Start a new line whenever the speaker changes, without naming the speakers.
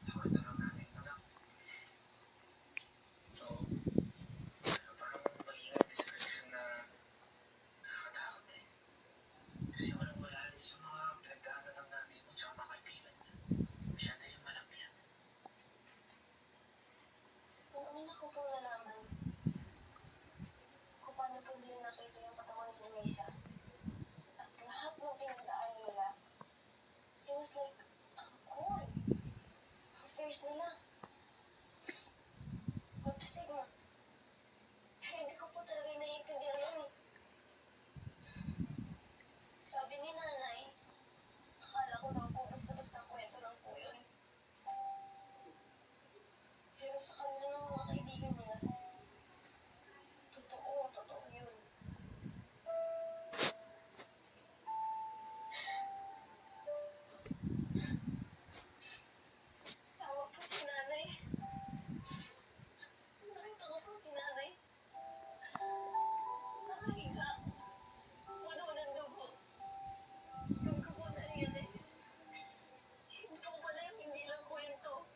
Sa kwento ng nanay mo lang. So, parang mahirap description na nakakatakot eh. Kasi walang wala rin sa mga pinagdaanan ng nanay mo tsaka mga kaibigan niya. Masyado yung malaki yan.
Nung una ko pong nalaman kung paano po din nakita yung katawan ni Misa at lahat ng pinagdaan nila, it was like, ang cool. Ang fierce nila. Magtasigma. Pero hindi ko po talaga naiintindihan yun eh. Sabi ni nanay, akala ko daw po basta-basta kwento lang po yun. Pero sa kanila ng mga kaibigan niya, totoo yun. Tawa po si nanay. Nakita ko po si nanay. Nakahiga. Puno ng dugo. Doon ko po na-realize. Yun po pala yung hindi lang kwento.